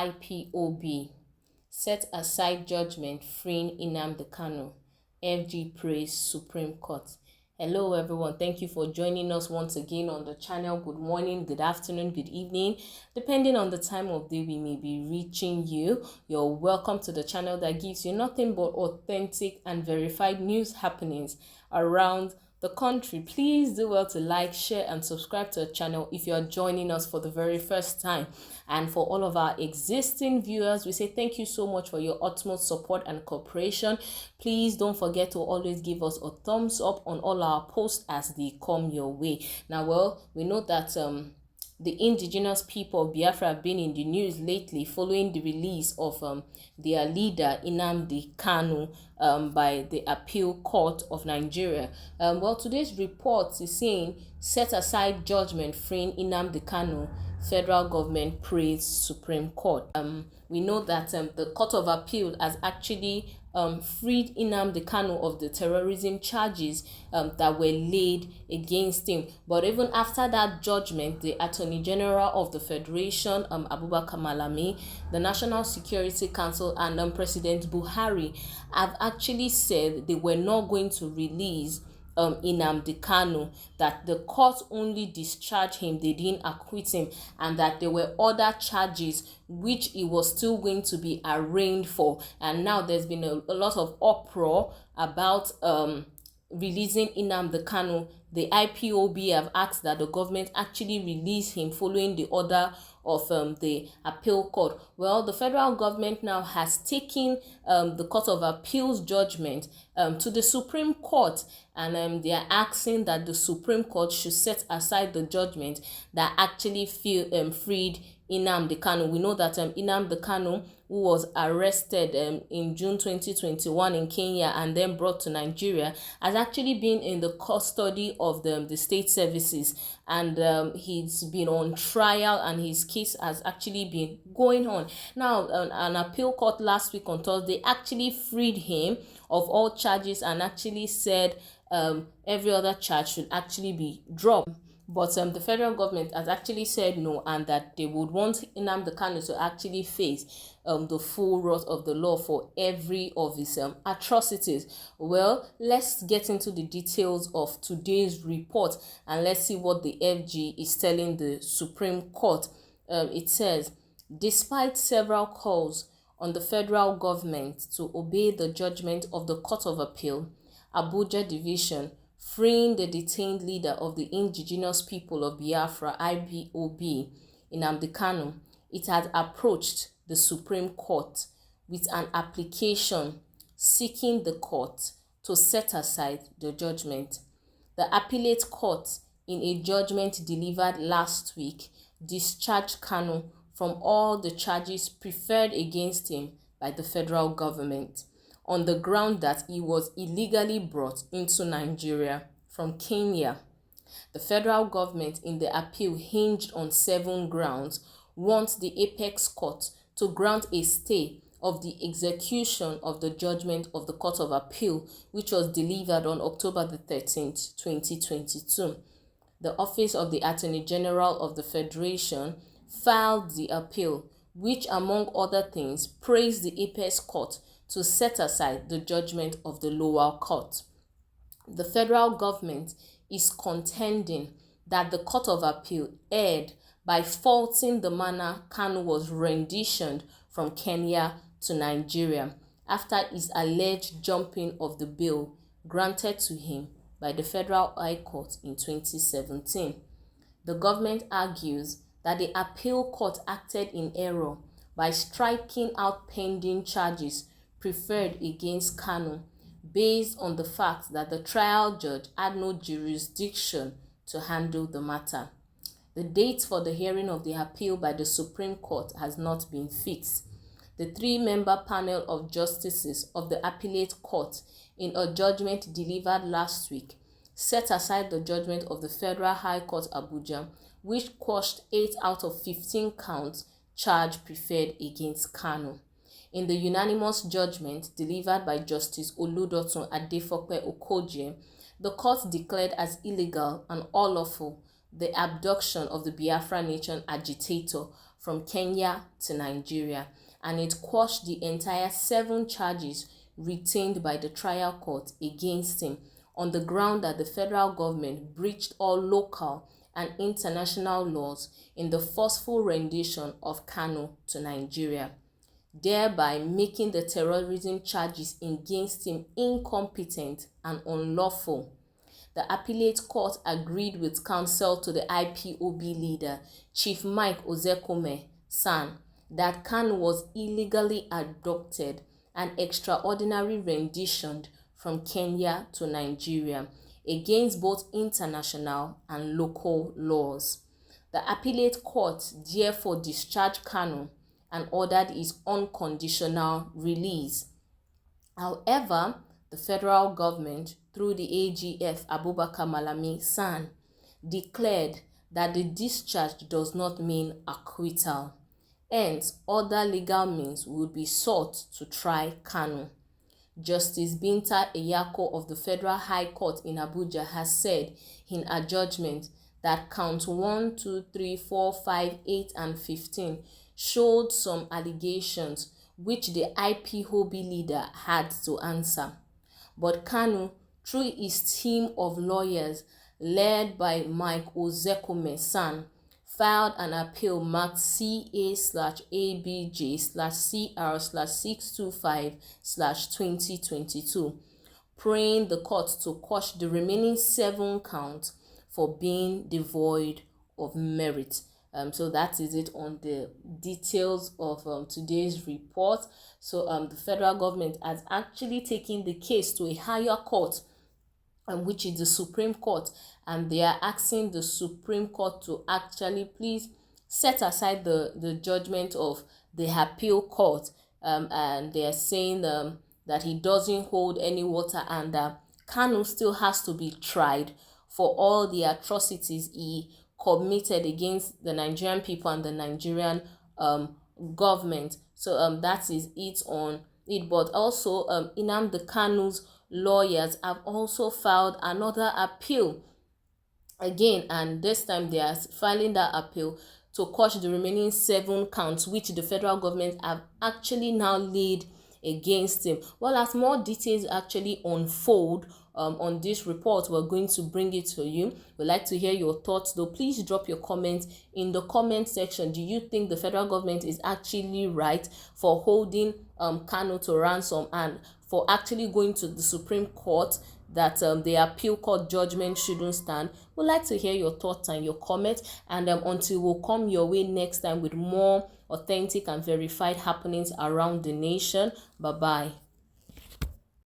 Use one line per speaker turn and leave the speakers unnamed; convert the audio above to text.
IPOB set aside judgment freeing Nnamdi Kanu. FG praise Supreme Court. Hello everyone, thank you for joining us once again on the channel. Good morning, good afternoon, good evening, depending on the time of day we may be reaching you. You're welcome to the channel that gives you nothing but authentic and verified news happenings around the country. Please do well to like, share and subscribe to the channel if you're joining us for the very first time. And for all of our existing viewers, we say thank you so much for your utmost support and cooperation. Please don't forget to always give us a thumbs up on all our posts as they come your way. Now, well, we know that the indigenous people of Biafra have been in the news lately following the release of their leader Nnamdi Kanu by the Appeal Court of Nigeria. Well, today's report is saying set aside judgment freeing Nnamdi Kanu. Federal government praise Supreme Court. We know that the Court of Appeal has actually freed Nnamdi Kanu of the terrorism charges that were laid against him. But even after that judgment, the Attorney General of the Federation, Abubakar Malami, the National Security Council, and President Buhari have actually said they were not going to release Nnamdi Kanu, that the court only discharged him, they didn't acquit him, and that there were other charges which he was still going to be arraigned for. And now there's been a lot of uproar about releasing Nnamdi Kanu. The IPOB have asked that the government actually release him following the order of the appeal court. Well, the federal government now has taken the Court of Appeal's judgment to the Supreme Court, and they are asking that the Supreme Court should set aside the judgment that actually freed Nnamdi Kanu. We know that Nnamdi Kanu, who was arrested in June 2021 in Kenya and then brought to Nigeria, has actually been in the custody of the state services, and he's been on trial and his case has actually been going on. Now, an appeal court last week on Thursday actually freed him of all charges and actually said every other charge should actually be dropped. But the federal government has actually said no, and that they would want Nnamdi Kanu to actually face the full wrath of the law for every of his atrocities. Well, let's get into the details of today's report and let's see what the FG is telling the Supreme Court. It says, despite several calls on the federal government to obey the judgment of the Court of Appeal, Abuja Division, freeing the detained leader of the indigenous people of Biafra, IPOB, Nnamdi Kanu, it had approached the Supreme Court with an application seeking the court to set aside the judgment. The appellate court, in a judgment delivered last week, discharged Kanu from all the charges preferred against him by the federal government, on the ground that he was illegally brought into Nigeria from Kenya. The federal government in the appeal hinged on 7 grounds, wants the apex court to grant a stay of the execution of the judgment of the Court of Appeal, which was delivered on October the 13th, 2022. The Office of the Attorney General of the Federation filed the appeal, which among other things praised the apex court to set aside the judgment of the lower court. The federal government is contending that the Court of Appeal erred by faulting the manner Kanu was renditioned from Kenya to Nigeria after his alleged jumping of the bail granted to him by the Federal High Court in 2017. The government argues that the appeal court acted in error by striking out pending charges preferred against Kanu based on the fact that the trial judge had no jurisdiction to handle the matter. The date for the hearing of the appeal by the Supreme Court has not been fixed. The 3-member panel of justices of the appellate court, in a judgment delivered last week, set aside the judgment of the Federal High Court Abuja, which quashed 8 out of 15 counts charged preferred against Kanu. In the unanimous judgment delivered by Justice Oludotun Adefope Okoje, the court declared as illegal and unlawful the abduction of the Biafra Nation agitator from Kenya to Nigeria, and it quashed the entire 7 charges retained by the trial court against him on the ground that the federal government breached all local and international laws in the forceful rendition of Kanu to Nigeria, thereby making the terrorism charges against him incompetent and unlawful. The appellate court agreed with counsel to the IPOB leader, Chief Mike Ozekome San, that Kanu was illegally abducted and extraordinary renditioned from Kenya to Nigeria against both international and local laws. The appellate court therefore discharged Kanu and ordered his unconditional release. However, the federal government, through the AGF Abubakar Malami San, declared that the discharge does not mean acquittal. Hence, other legal means would be sought to try Kanu. Justice Binta Eyako of the Federal High Court in Abuja has said in her judgment that counts 1, 2, 3, 4, 5, 8, and 15 showed some allegations which the IPOB leader had to answer. But Kanu, through his team of lawyers led by Mike Ozekome San, filed an appeal marked CA/ABJ/CR/625/2022, praying the court to quash the remaining 7 counts for being devoid of merit. So that is it on the details of today's report. So the federal government has actually taken the case to a higher court, which is the Supreme Court, and they are asking the Supreme Court to actually please set aside the judgment of the appeal court, and they are saying that he doesn't hold any water, and Kanu still has to be tried for all the atrocities he committed against the Nigerian people and the Nigerian government. So that is it on it. But also Nnamdi Kanu's lawyers have also filed another appeal again, and this time they are filing that appeal to quash the remaining 7 counts which the federal government have actually now laid against him. Well, as more details actually unfold on this report, we're going to bring it to you. We'd like to hear your thoughts, though. Please drop your comments in the comment section. Do you think the federal government is actually right for holding Kanu to ransom and for actually going to the Supreme Court that the appeal court judgment shouldn't stand? We'd like to hear your thoughts and your comments, and until we'll come your way next time with more authentic and verified happenings around the nation. Bye-bye.